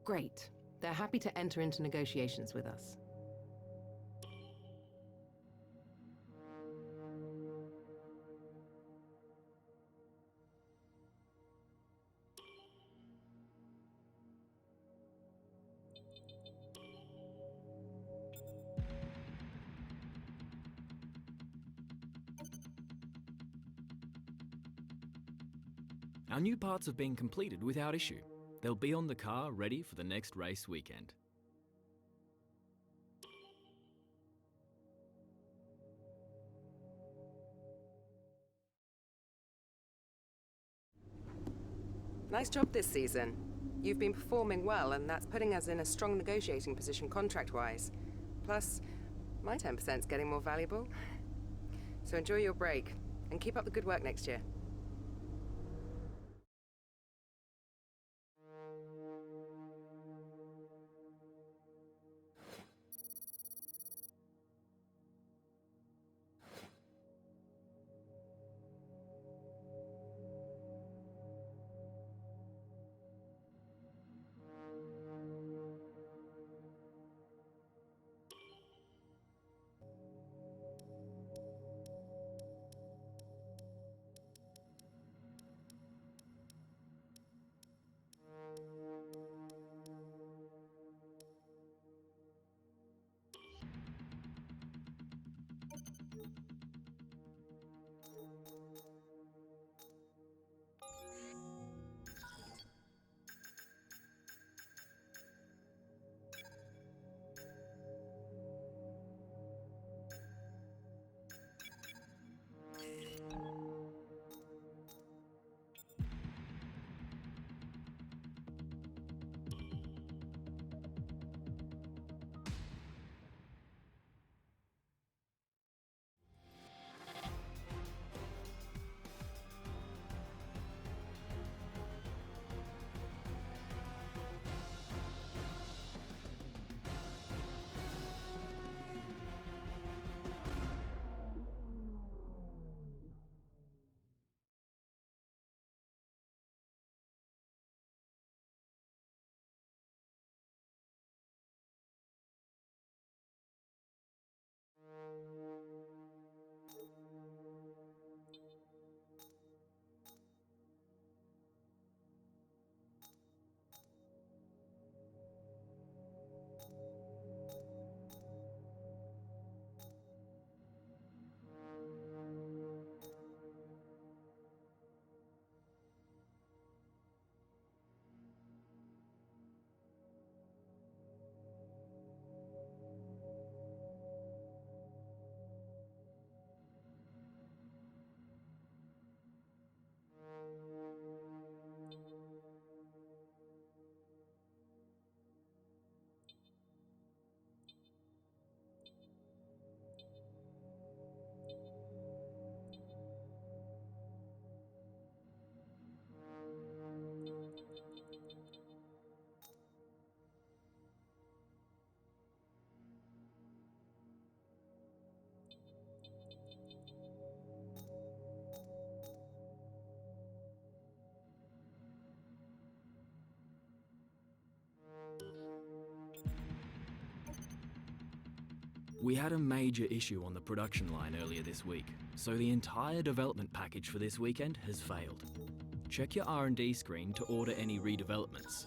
Great. They're happy to enter into negotiations with us. Our new parts have been completed without issue. They'll be on the car ready for the next race weekend. Nice job this season. You've been performing well, and that's putting us in a strong negotiating position contract-wise. Plus, my 10%'s getting more valuable. So enjoy your break, and keep up the good work next year. We had a major issue on the production line earlier this week, so the entire development package for this weekend has failed. Check your R&D screen to order any redevelopments.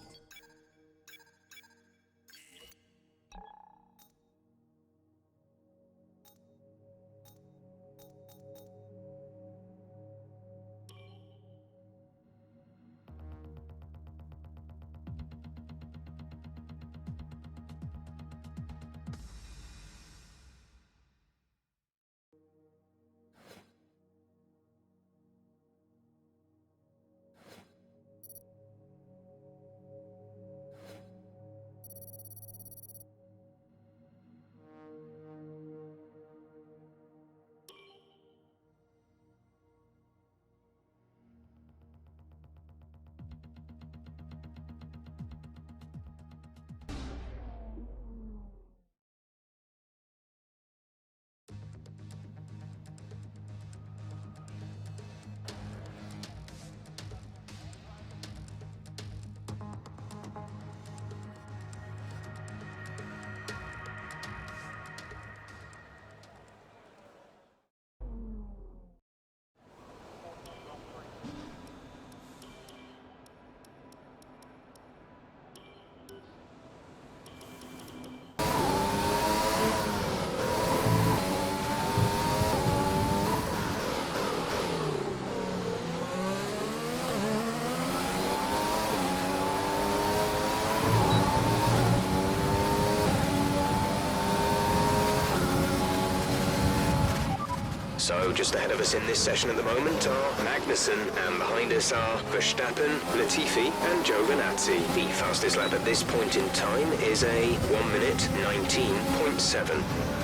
So just ahead of us in this session at the moment are Magnussen, and behind us are Verstappen, Latifi and Giovinazzi. The fastest lap at this point in time is a 1 minute 19.7.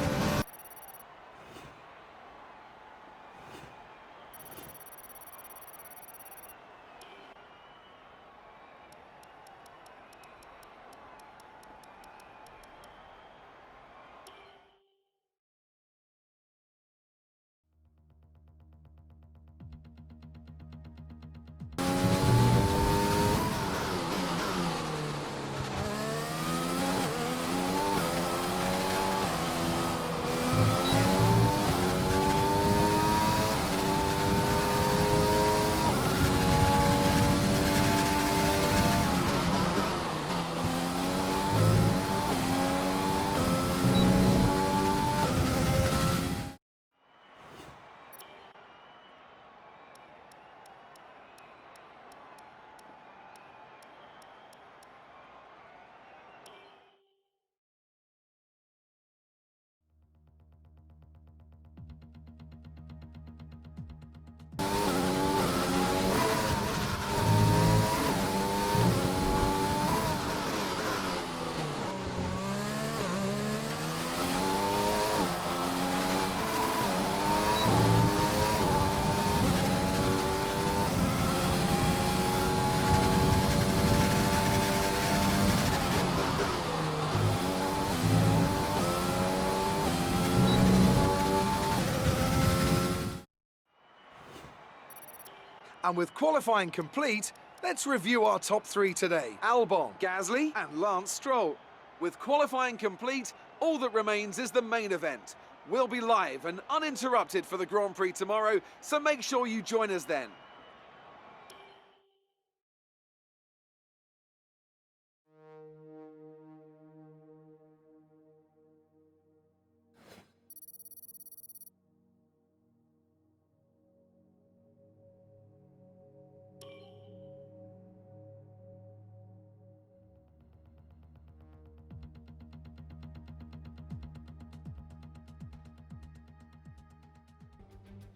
And with qualifying complete, let's review our top three today. Albon, Gasly and Lance Stroll. With qualifying complete, all that remains is the main event. We'll be live and uninterrupted for the Grand Prix tomorrow, so make sure you join us then.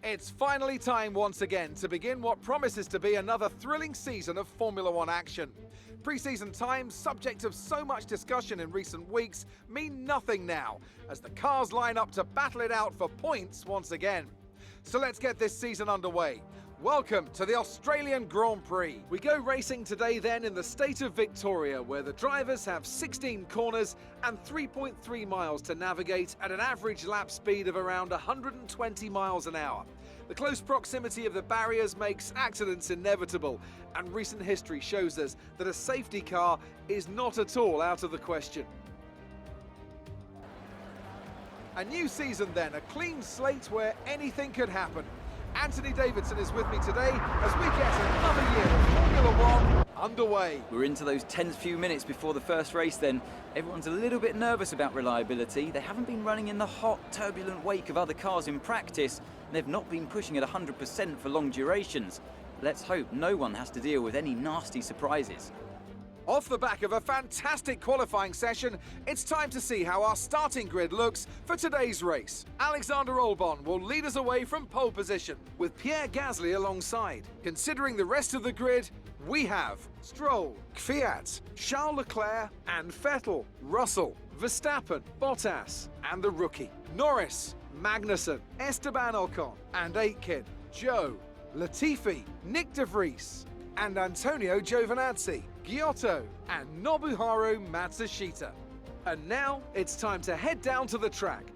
It's finally time once again to begin what promises to be another thrilling season of Formula One action. Pre-season times, subject of so much discussion in recent weeks, mean nothing now, as the cars line up to battle it out for points once again. So let's get this season underway. Welcome to the Australian Grand Prix. We go racing today then in the state of Victoria, where the drivers have 16 corners and 3.3 miles to navigate at an average lap speed of around 120 miles an hour. The close proximity of the barriers makes accidents inevitable, and recent history shows us that a safety car is not at all out of the question. A new season then, a clean slate where anything could happen. Anthony Davidson is with me today as we get another year of Formula One underway. We're into those tense few minutes before the first race then. Everyone's a little bit nervous about reliability. They haven't been running in the hot, turbulent wake of other cars in practice, and they've not been pushing at 100% for long durations. Let's hope no one has to deal with any nasty surprises. Off the back of a fantastic qualifying session, it's time to see how our starting grid looks for today's race. Alexander Albon will lead us away from pole position, with Pierre Gasly alongside. Considering the rest of the grid, we have Stroll, Kvyat, Charles Leclerc and Vettel, Russell, Verstappen, Bottas and the rookie, Norris, Magnussen, Esteban Ocon and Aitken, Joe, Latifi, Nick de Vries and Antonio Giovinazzi, Giotto and Nobuharu Matsushita. And now it's time to head down to the track.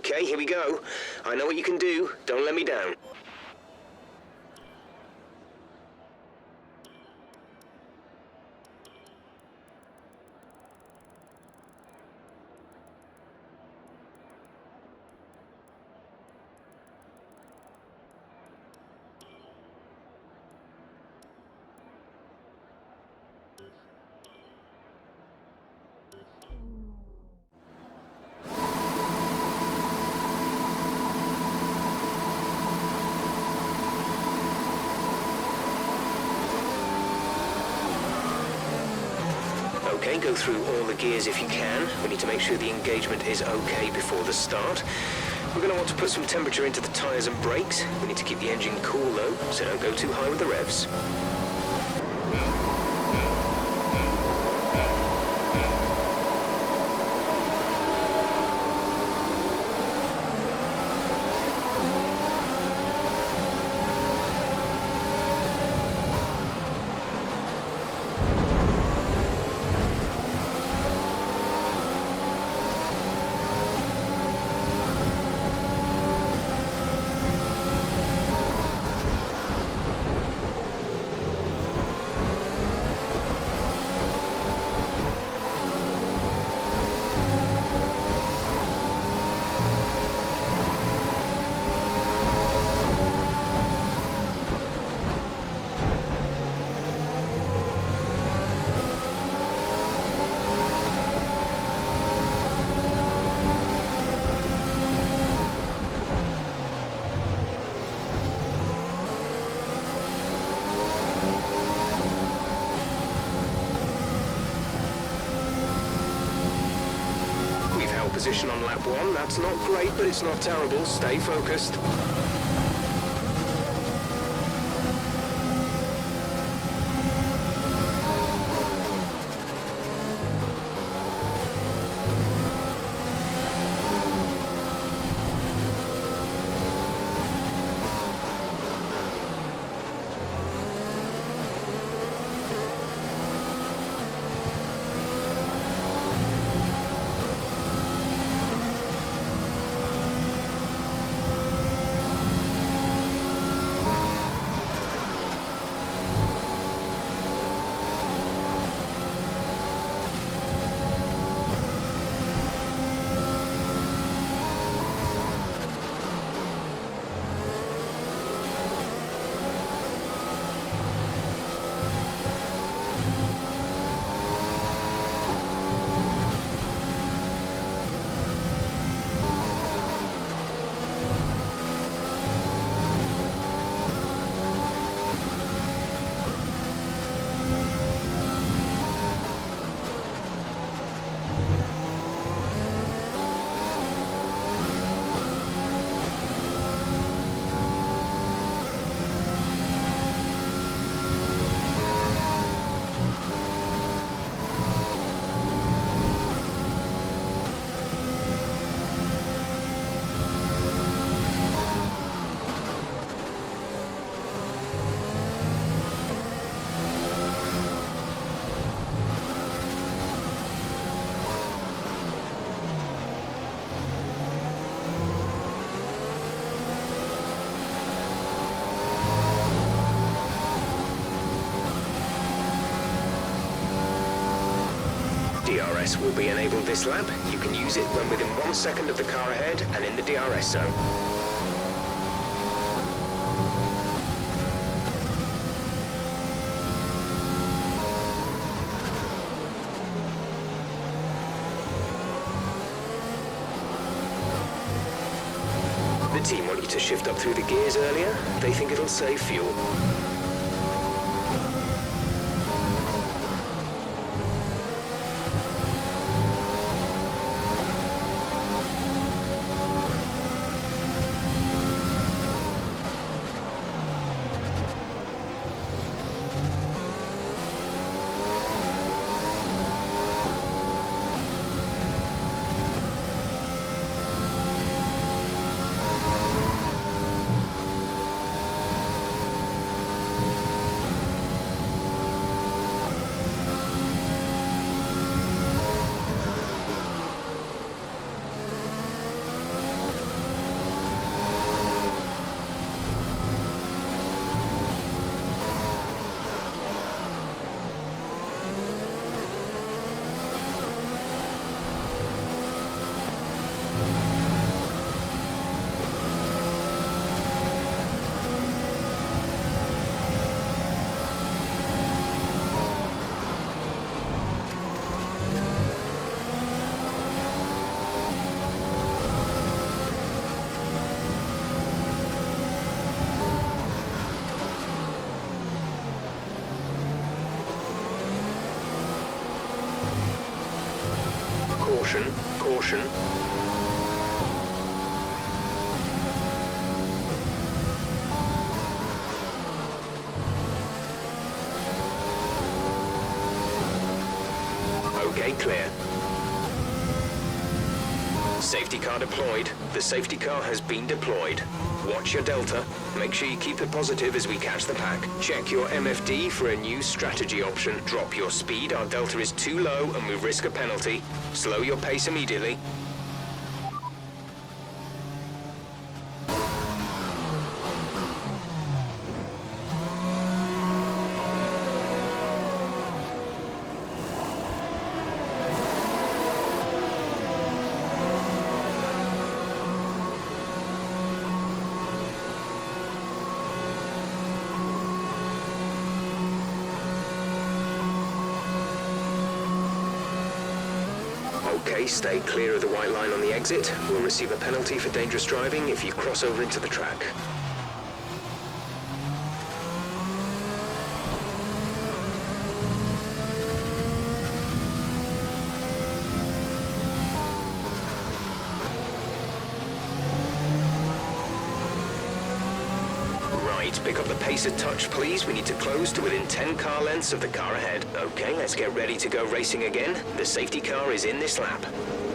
Okay, here we go. I know what you can do. Don't let me down. go through all the gears if you can. We need to make sure the engagement is okay before the start. We're going to want to put some temperature into the tyres and brakes. We need to keep the engine cool though, so don't go too high with the revs. Position on lap 1, that's not great, but it's not terrible. Stay focused. DRS will be enabled this lap. You can use it when within 1 second of the car ahead and in the DRS zone. The team want you to shift up through the gears earlier. They think it'll save fuel. Caution, caution. Okay, clear. Safety car deployed. The safety car has been deployed. Watch your delta. Make sure you keep it positive as we catch the pack. Check your MFD for a new strategy option. Drop your speed. Our delta is too low and we risk a penalty. Slow your pace immediately. Okay, stay clear of the white line on the exit. We'll receive a penalty for dangerous driving if you cross over into the track. Pick up the pace a touch, please. We need to close to within 10 car lengths of the car ahead. Okay, let's get ready to go racing again. The safety car is in this lap.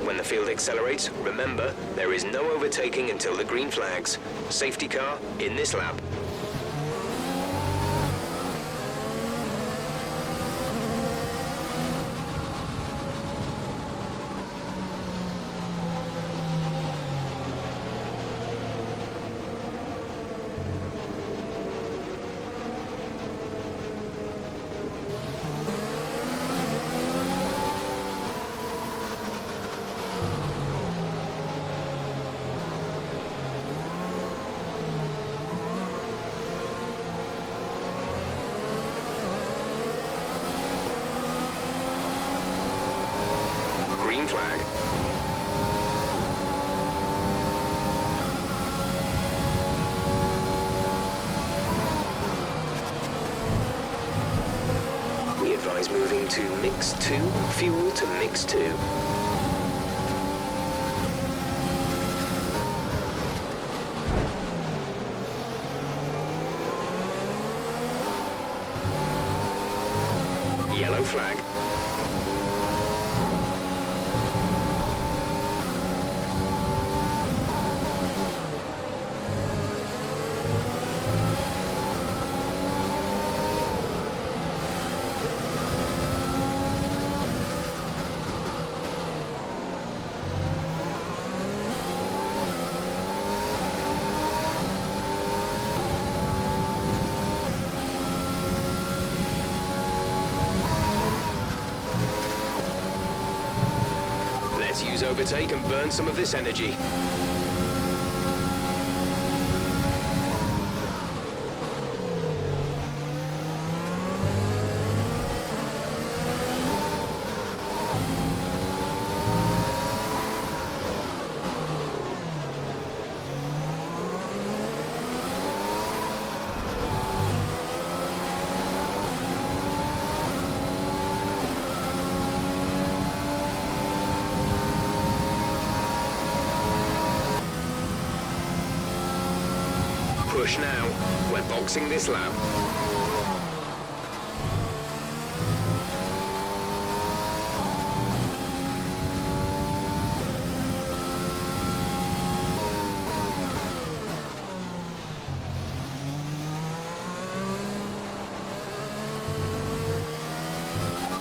When the field accelerates, remember, there is no overtaking until the green flags. Safety car in this lap. Green flag. We advise moving to mix 2, fuel to mix 2. Yellow flag. Use overtake and burn some of this energy. Push now. We're boxing this lap.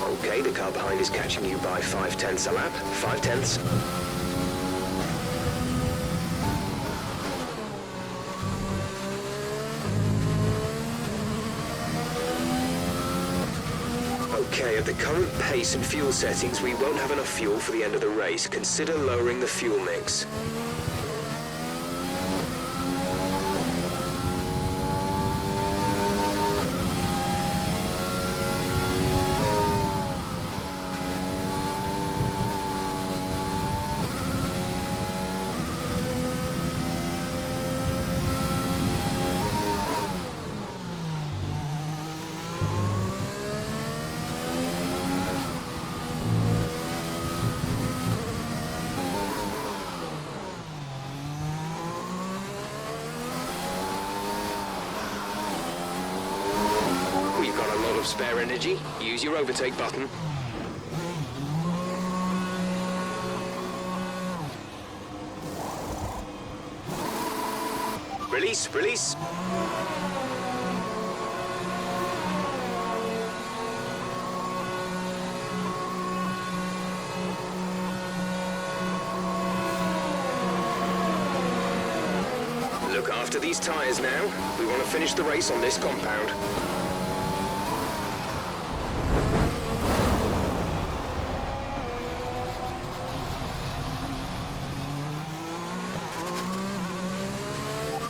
Okay, the car behind is catching you by 5/10 a lap. 5/10. Okay, at the current pace and fuel settings, we won't have enough fuel for the end of the race. Consider lowering the fuel mix. spare energy, use your overtake button. Release, release. Look after these tyres now. We want to finish the race on this compound.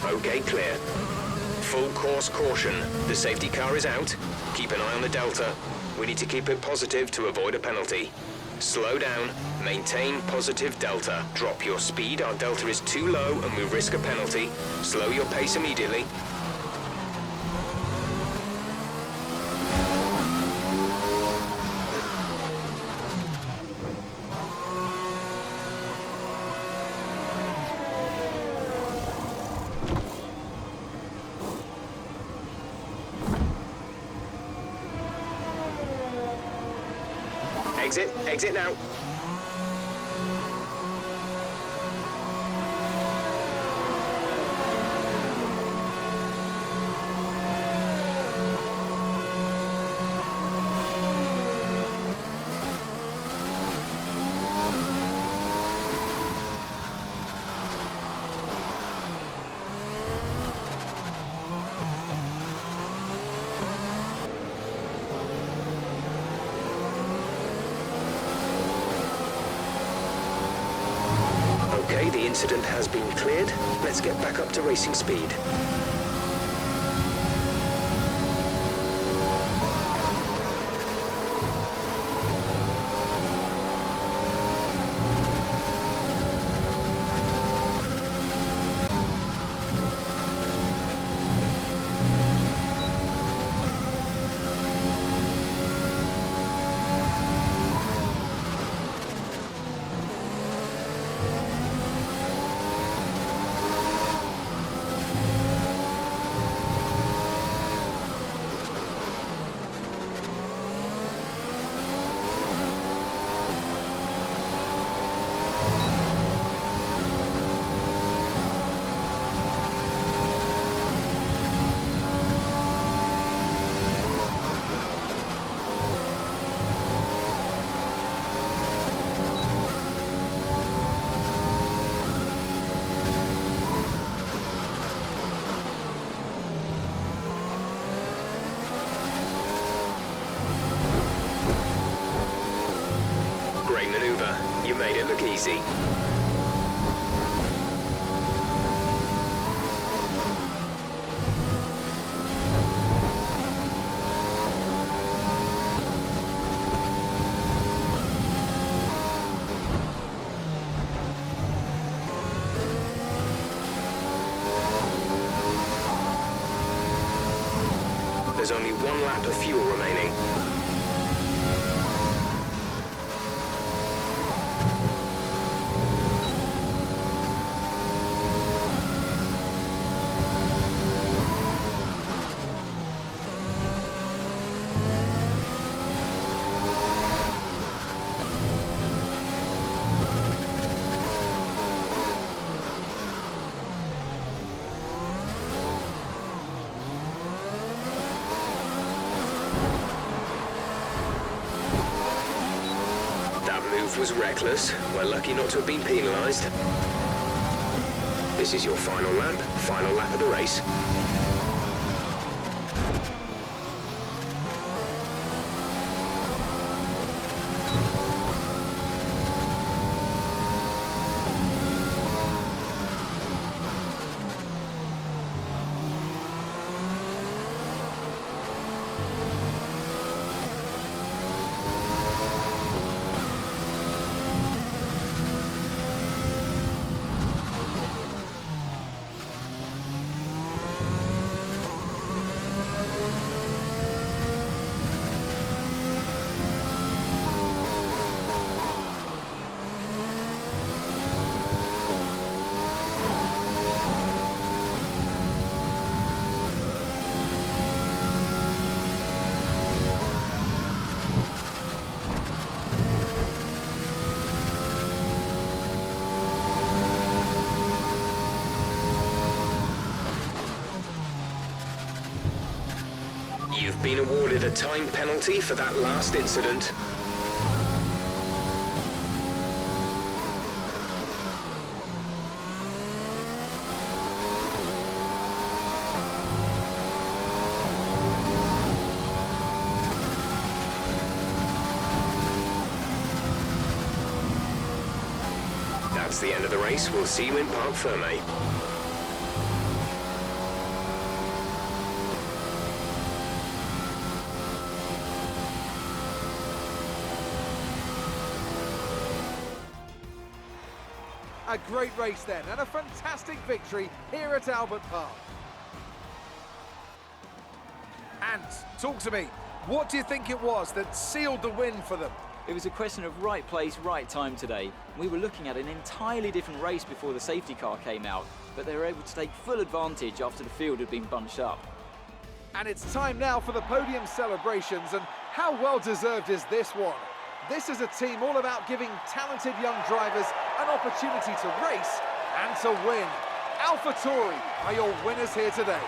Okay, clear. Full course caution. The safety car is out. Keep an eye on the delta. We need to keep it positive to avoid a penalty. Slow down. Maintain positive delta. Drop your speed. Our delta is too low and we risk a penalty. Slow your pace immediately. Exit, exit now. Okay, the incident has been cleared. Let's get back up to racing speed. Great maneuver. You made it look easy. There's only one lap of fuel remaining. Was reckless. We're lucky not to have been penalised. This is your final lap of the race. have been awarded a time penalty for that last incident. That's the end of the race. We'll see you in Parc Fermé. A great race then, and a fantastic victory here at Albert Park. And talk to me, what do you think it was that sealed the win for them? It was a question of right place, right time today. We were looking at an entirely different race before the safety car came out, but they were able to take full advantage after the field had been bunched up. And it's time now for the podium celebrations, and how well deserved is this one? This is a team all about giving talented young drivers an opportunity to race and to win. AlphaTauri are your winners here today.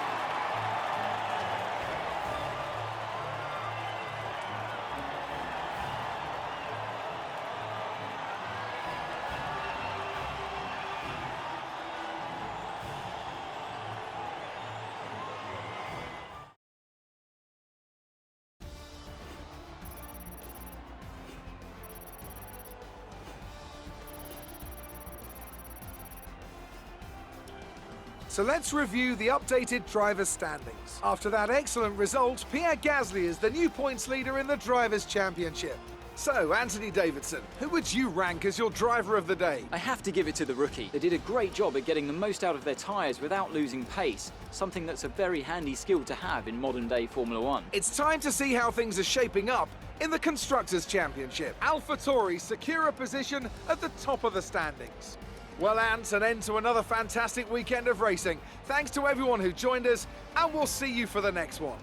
So let's review the updated drivers' standings. After that excellent result, Pierre Gasly is the new points leader in the Drivers' Championship. So, Anthony Davidson, who would you rank as your driver of the day? I have to give it to the rookie. They did a great job at getting the most out of their tyres without losing pace, something that's a very handy skill to have in modern-day Formula One. It's time to see how things are shaping up in the Constructors' Championship. AlphaTauri secure a position at the top of the standings. Well, Ant, an end to another fantastic weekend of racing. Thanks to everyone who joined us, and we'll see you for the next one.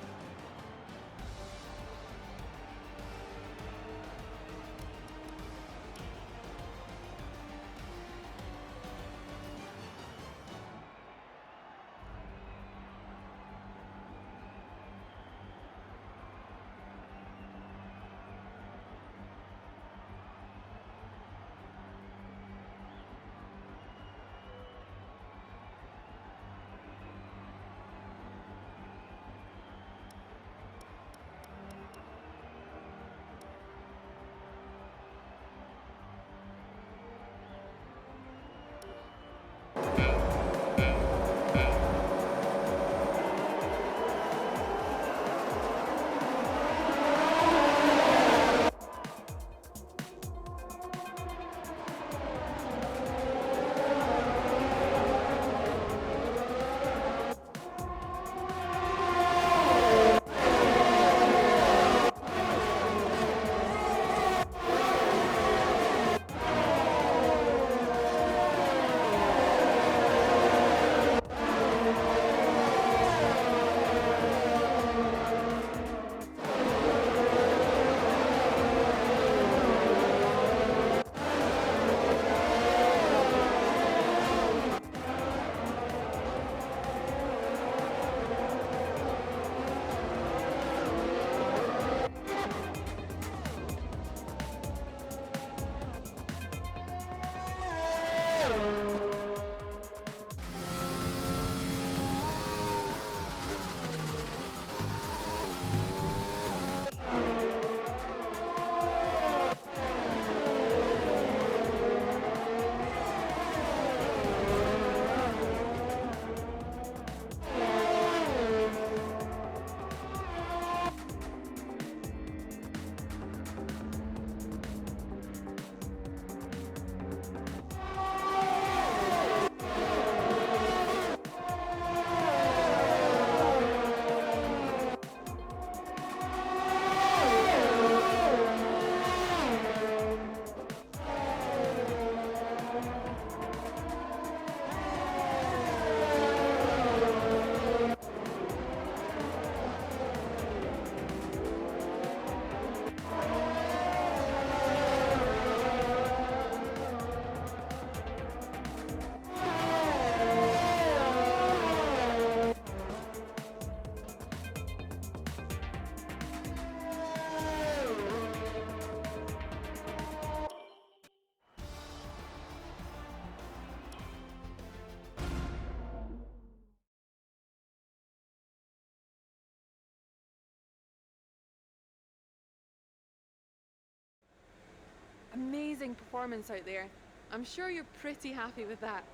Amazing performance out there. I'm sure you're pretty happy with that.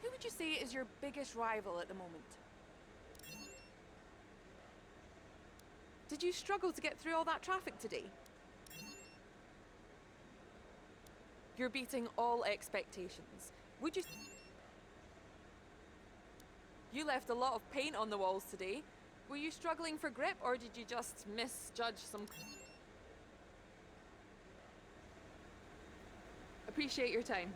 Who would you say is your biggest rival at the moment? Did you struggle to get through all that traffic today? You're beating all expectations. Would you... You left a lot of paint on the walls today. Were you struggling for grip, or did you just misjudge some... Appreciate your time.